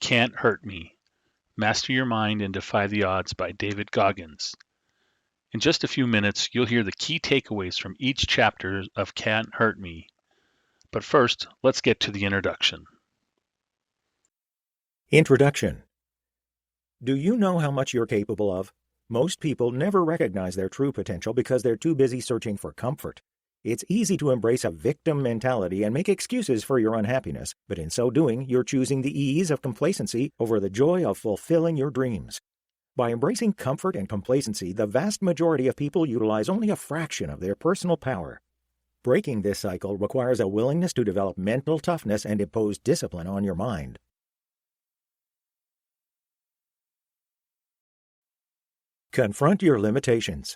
Can't Hurt Me. Master Your Mind and Defy the Odds by David Goggins. In just a few minutes, you'll hear the key takeaways from each chapter of Can't Hurt Me. But first, let's get to the introduction. Introduction. Do you know how much you're capable of? Most people never recognize their true potential because they're too busy searching for comfort. It's easy to embrace a victim mentality and make excuses for your unhappiness, but in so doing, you're choosing the ease of complacency over the joy of fulfilling your dreams. By embracing comfort and complacency, the vast majority of people utilize only a fraction of their personal power. Breaking this cycle requires a willingness to develop mental toughness and impose discipline on your mind. Confront your limitations.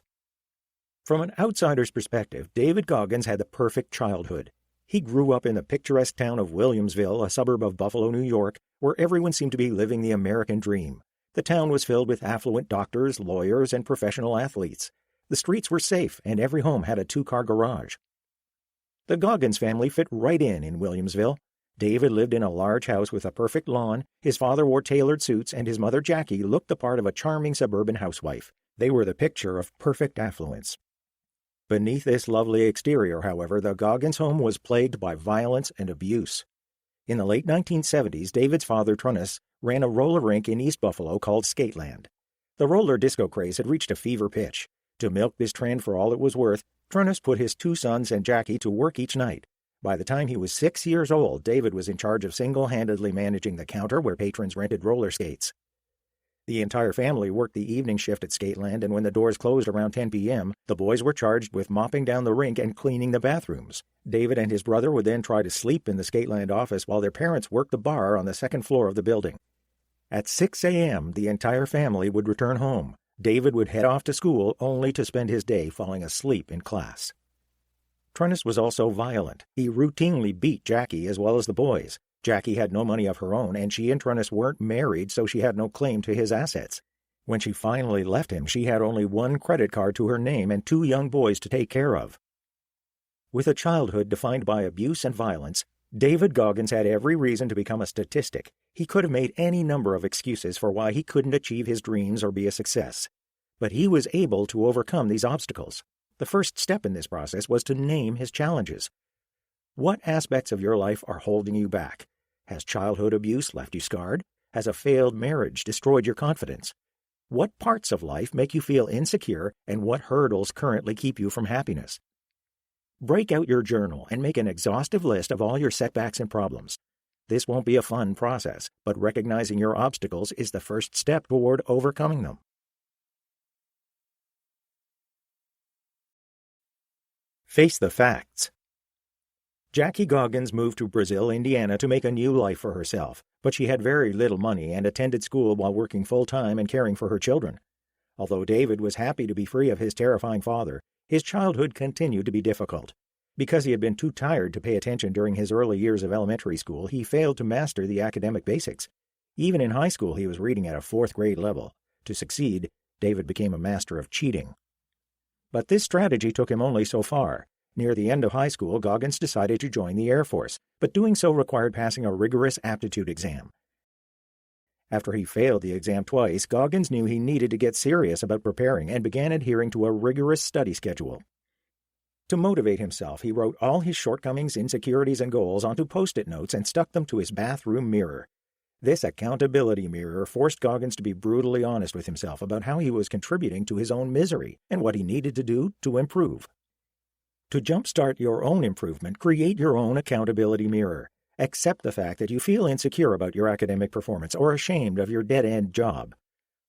From an outsider's perspective, David Goggins had the perfect childhood. He grew up in the picturesque town of Williamsville, a suburb of Buffalo, New York, where everyone seemed to be living the American dream. The town was filled with affluent doctors, lawyers, and professional athletes. The streets were safe, and every home had a two-car garage. The Goggins family fit right in Williamsville. David lived in a large house with a perfect lawn, his father wore tailored suits, and his mother Jackie looked the part of a charming suburban housewife. They were the picture of perfect affluence. Beneath this lovely exterior, however, the Goggins home was plagued by violence and abuse. In the late 1970s, David's father, Trunnis, ran a roller rink in East Buffalo called Skateland. The roller disco craze had reached a fever pitch. To milk this trend for all it was worth, Trunnis put his two sons and Jackie to work each night. By the time he was 6 years old, David was in charge of single-handedly managing the counter where patrons rented roller skates. The entire family worked the evening shift at Skateland, and when the doors closed around 10 p.m., the boys were charged with mopping down the rink and cleaning the bathrooms. David and his brother would then try to sleep in the Skateland office while their parents worked the bar on the second floor of the building. At 6 a.m., the entire family would return home. David would head off to school only to spend his day falling asleep in class. Trunnis was also violent. He routinely beat Jackie as well as the boys. Jackie had no money of her own, and she and Trunnis weren't married, so she had no claim to his assets. When she finally left him, she had only one credit card to her name and two young boys to take care of. With a childhood defined by abuse and violence, David Goggins had every reason to become a statistic. He could have made any number of excuses for why he couldn't achieve his dreams or be a success. But he was able to overcome these obstacles. The first step in this process was to name his challenges. What aspects of your life are holding you back? Has childhood abuse left you scarred? Has a failed marriage destroyed your confidence? What parts of life make you feel insecure, and what hurdles currently keep you from happiness? Break out your journal and make an exhaustive list of all your setbacks and problems. This won't be a fun process, but recognizing your obstacles is the first step toward overcoming them. Face the facts. Jackie Goggins moved to Brazil, Indiana to make a new life for herself, but she had very little money and attended school while working full-time and caring for her children. Although David was happy to be free of his terrifying father, his childhood continued to be difficult. Because he had been too tired to pay attention during his early years of elementary school, he failed to master the academic basics. Even in high school, he was reading at a fourth-grade level. To succeed, David became a master of cheating. But this strategy took him only so far. Near the end of high school, Goggins decided to join the Air Force, but doing so required passing a rigorous aptitude exam. After he failed the exam twice, Goggins knew he needed to get serious about preparing and began adhering to a rigorous study schedule. To motivate himself, he wrote all his shortcomings, insecurities, and goals onto Post-it notes and stuck them to his bathroom mirror. This accountability mirror forced Goggins to be brutally honest with himself about how he was contributing to his own misery and what he needed to do to improve. To jumpstart your own improvement, create your own accountability mirror. Accept the fact that you feel insecure about your academic performance or ashamed of your dead-end job.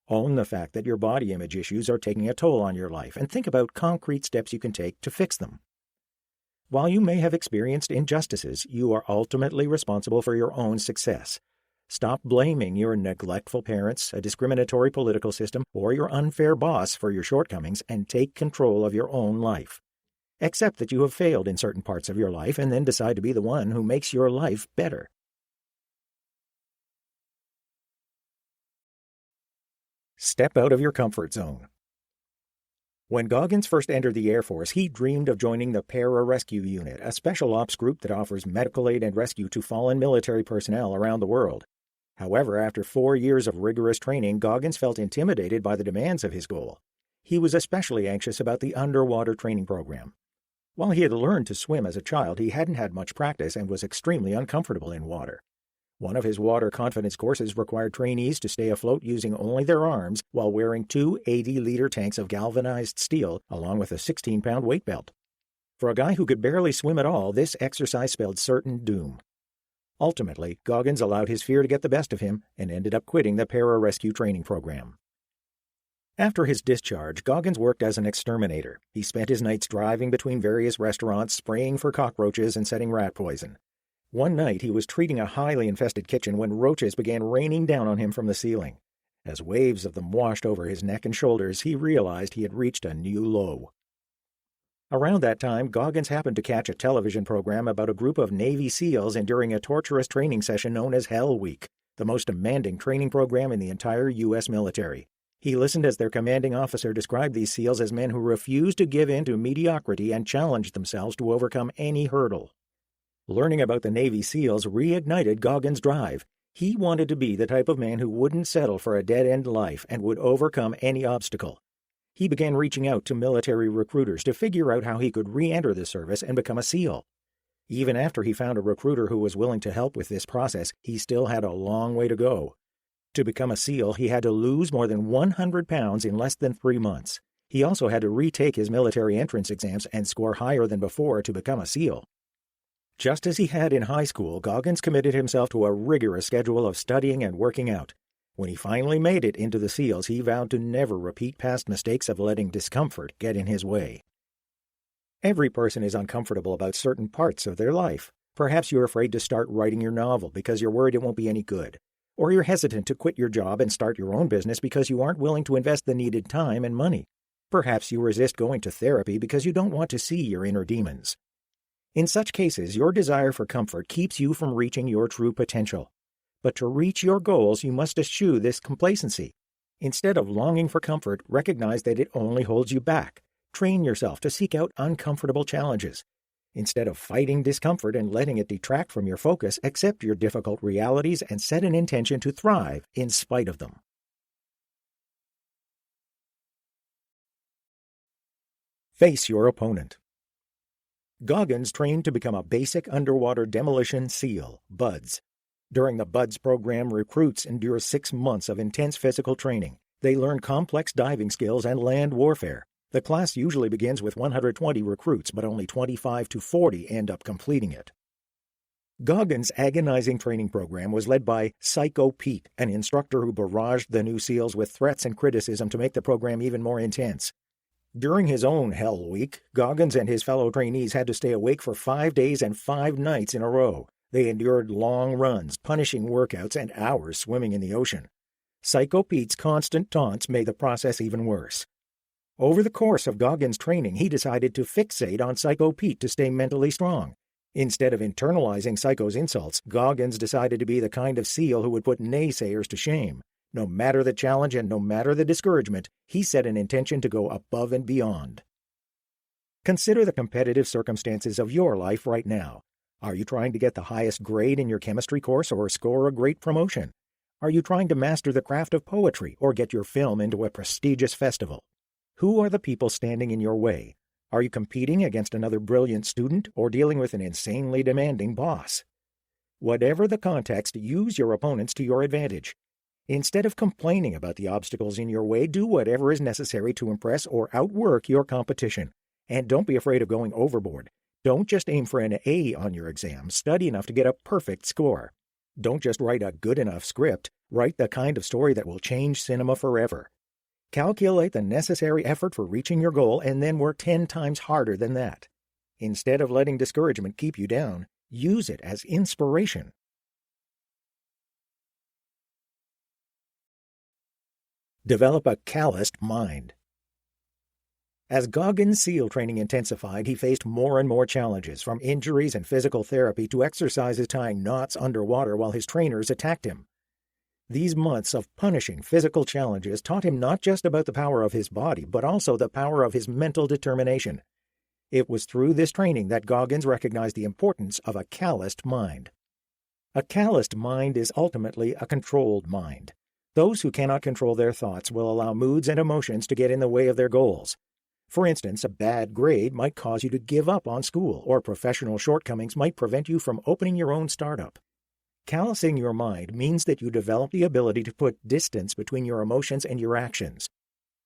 Own the fact that your body image issues are taking a toll on your life, and think about concrete steps you can take to fix them. While you may have experienced injustices, you are ultimately responsible for your own success. Stop blaming your neglectful parents, a discriminatory political system, or your unfair boss for your shortcomings, and take control of your own life. Accept that you have failed in certain parts of your life and then decide to be the one who makes your life better. Step out of your comfort zone. When Goggins first entered the Air Force, he dreamed of joining the Para-Rescue Unit, a special ops group that offers medical aid and rescue to fallen military personnel around the world. However, after 4 years of rigorous training, Goggins felt intimidated by the demands of his goal. He was especially anxious about the underwater training program. While he had learned to swim as a child, he hadn't had much practice and was extremely uncomfortable in water. One of his water confidence courses required trainees to stay afloat using only their arms while wearing 2 80-liter tanks of galvanized steel along with a 16-pound weight belt. For a guy who could barely swim at all, this exercise spelled certain doom. Ultimately, Goggins allowed his fear to get the best of him and ended up quitting the pararescue training program. After his discharge, Goggins worked as an exterminator. He spent his nights driving between various restaurants, spraying for cockroaches and setting rat poison. One night, he was treating a highly infested kitchen when roaches began raining down on him from the ceiling. As waves of them washed over his neck and shoulders, he realized he had reached a new low. Around that time, Goggins happened to catch a television program about a group of Navy SEALs enduring a torturous training session known as Hell Week, the most demanding training program in the entire U.S. military. He listened as their commanding officer described these SEALs as men who refused to give in to mediocrity and challenged themselves to overcome any hurdle. Learning about the Navy SEALs reignited Goggins' drive. He wanted to be the type of man who wouldn't settle for a dead-end life and would overcome any obstacle. He began reaching out to military recruiters to figure out how he could re-enter the service and become a SEAL. Even after he found a recruiter who was willing to help with this process, he still had a long way to go. To become a SEAL, he had to lose more than 100 pounds in less than 3 months. He also had to retake his military entrance exams and score higher than before to become a SEAL. Just as he had in high school, Goggins committed himself to a rigorous schedule of studying and working out. When he finally made it into the SEALs, he vowed to never repeat past mistakes of letting discomfort get in his way. Every person is uncomfortable about certain parts of their life. Perhaps you're afraid to start writing your novel because you're worried it won't be any good. Or you're hesitant to quit your job and start your own business because you aren't willing to invest the needed time and money. Perhaps you resist going to therapy because you don't want to see your inner demons. In such cases, your desire for comfort keeps you from reaching your true potential. But to reach your goals, you must eschew this complacency. Instead of longing for comfort, recognize that it only holds you back. Train yourself to seek out uncomfortable challenges. Instead of fighting discomfort and letting it detract from your focus, accept your difficult realities and set an intention to thrive in spite of them. Face your opponent. Goggins trained to become a basic underwater demolition SEAL, BUDS. During the BUDS program, recruits endure 6 months of intense physical training. They learn complex diving skills and land warfare. The class usually begins with 120 recruits, but only 25 to 40 end up completing it. Goggins' agonizing training program was led by Psycho Pete, an instructor who barraged the new SEALs with threats and criticism to make the program even more intense. During his own Hell Week, Goggins and his fellow trainees had to stay awake for 5 days and 5 nights in a row. They endured long runs, punishing workouts, and hours swimming in the ocean. Psycho Pete's constant taunts made the process even worse. Over the course of Goggins' training, he decided to fixate on Psycho Pete to stay mentally strong. Instead of internalizing Psycho's insults, Goggins decided to be the kind of SEAL who would put naysayers to shame. No matter the challenge and no matter the discouragement, he set an intention to go above and beyond. Consider the competitive circumstances of your life right now. Are you trying to get the highest grade in your chemistry course or score a great promotion? Are you trying to master the craft of poetry or get your film into a prestigious festival? Who are the people standing in your way? Are you competing against another brilliant student or dealing with an insanely demanding boss? Whatever the context, use your opponents to your advantage. Instead of complaining about the obstacles in your way, do whatever is necessary to impress or outwork your competition. And don't be afraid of going overboard. Don't just aim for an A on your exam. Study enough to get a perfect score. Don't just write a good enough script. Write the kind of story that will change cinema forever. Calculate the necessary effort for reaching your goal and then work 10 times harder than that. Instead of letting discouragement keep you down, use it as inspiration. Develop a calloused mind. As Goggins' SEAL training intensified, he faced more and more challenges, from injuries and physical therapy to exercises tying knots underwater while his trainers attacked him. These months of punishing physical challenges taught him not just about the power of his body, but also the power of his mental determination. It was through this training that Goggins recognized the importance of a calloused mind. A calloused mind is ultimately a controlled mind. Those who cannot control their thoughts will allow moods and emotions to get in the way of their goals. For instance, a bad grade might cause you to give up on school, or professional shortcomings might prevent you from opening your own startup. Callousing your mind means that you develop the ability to put distance between your emotions and your actions.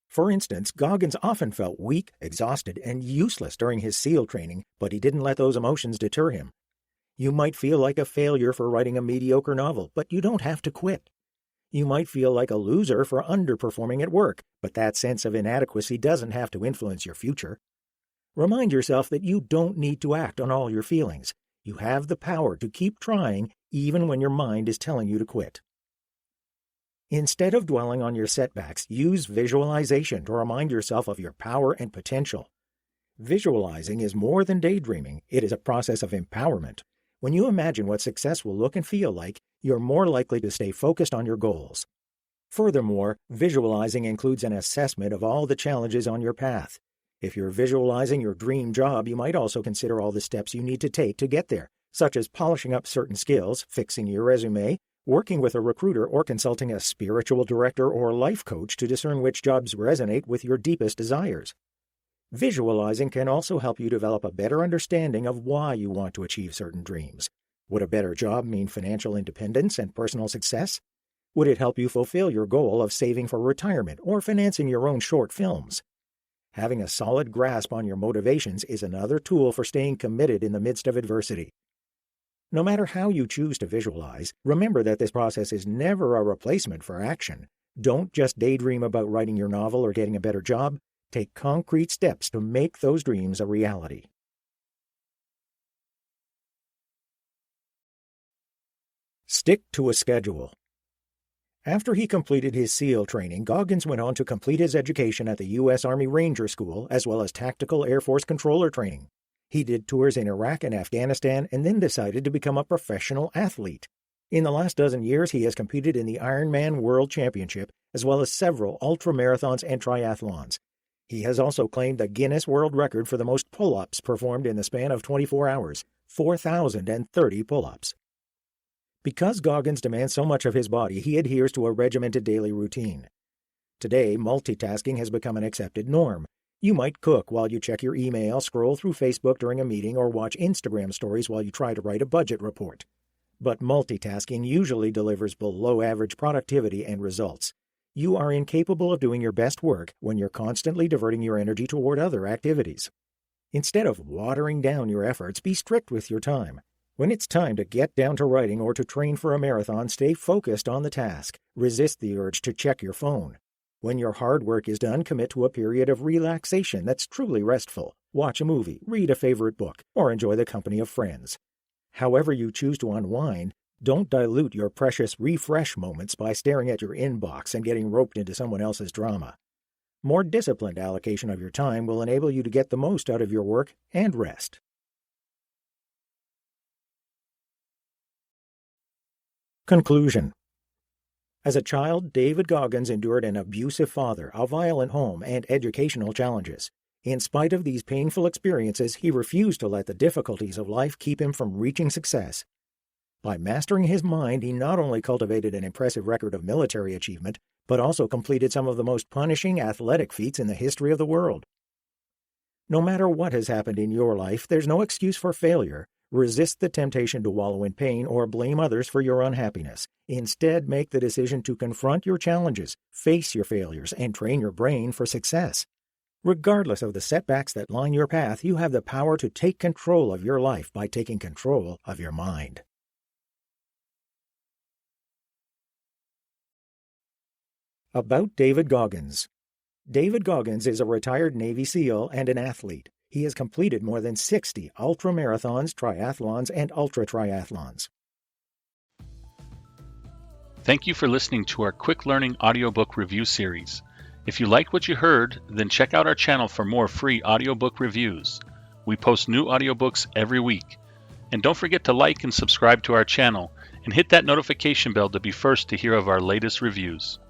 For instance, Goggins often felt weak, exhausted, and useless during his SEAL training, but he didn't let those emotions deter him. You might feel like a failure for writing a mediocre novel, but you don't have to quit. You might feel like a loser for underperforming at work, but that sense of inadequacy doesn't have to influence your future. Remind yourself that you don't need to act on all your feelings. You have the power to keep trying even when your mind is telling you to quit. Instead of dwelling on your setbacks, use visualization to remind yourself of your power and potential. Visualizing is more than daydreaming. It is a process of empowerment. When you imagine what success will look and feel like, you're more likely to stay focused on your goals. Furthermore, visualizing includes an assessment of all the challenges on your path. If you're visualizing your dream job, you might also consider all the steps you need to take to get there, such as polishing up certain skills, fixing your resume, working with a recruiter, or consulting a spiritual director or life coach to discern which jobs resonate with your deepest desires. Visualizing can also help you develop a better understanding of why you want to achieve certain dreams. Would a better job mean financial independence and personal success? Would it help you fulfill your goal of saving for retirement or financing your own short films? Having a solid grasp on your motivations is another tool for staying committed in the midst of adversity. No matter how you choose to visualize, remember that this process is never a replacement for action. Don't just daydream about writing your novel or getting a better job. Take concrete steps to make those dreams a reality. Stick to a schedule. After he completed his SEAL training, Goggins went on to complete his education at the U.S. Army Ranger School as well as Tactical Air Force Controller training. He did tours in Iraq and Afghanistan and then decided to become a professional athlete. In the last dozen years, he has competed in the Ironman World Championship as well as several ultramarathons and triathlons. He has also claimed the Guinness World Record for the most pull-ups performed in the span of 24 hours, 4,030 pull-ups. Because Goggins demands so much of his body, he adheres to a regimented daily routine. Today, multitasking has become an accepted norm. You might cook while you check your email, scroll through Facebook during a meeting, or watch Instagram stories while you try to write a budget report. But multitasking usually delivers below-average productivity and results. You are incapable of doing your best work when you're constantly diverting your energy toward other activities. Instead of watering down your efforts, be strict with your time. When it's time to get down to writing or to train for a marathon, stay focused on the task. Resist the urge to check your phone. When your hard work is done, commit to a period of relaxation that's truly restful. Watch a movie, read a favorite book, or enjoy the company of friends. However you choose to unwind, don't dilute your precious refresh moments by staring at your inbox and getting roped into someone else's drama. More disciplined allocation of your time will enable you to get the most out of your work and rest. Conclusion. As a child, David Goggins endured an abusive father, a violent home, and educational challenges. In spite of these painful experiences, he refused to let the difficulties of life keep him from reaching success. By mastering his mind, he not only cultivated an impressive record of military achievement, but also completed some of the most punishing athletic feats in the history of the world. No matter what has happened in your life, there's no excuse for failure. Resist the temptation to wallow in pain or blame others for your unhappiness. Instead, make the decision to confront your challenges, face your failures, and train your brain for success. Regardless of the setbacks that line your path, you have the power to take control of your life by taking control of your mind. About David Goggins. David Goggins is a retired Navy SEAL and an athlete. He has completed more than 60 ultramarathons, triathlons, and ultra-triathlons. Thank you for listening to our quick learning audiobook review series. If you like what you heard, then check out our channel for more free audiobook reviews. We post new audiobooks every week. And don't forget to like and subscribe to our channel and hit that notification bell to be first to hear of our latest reviews.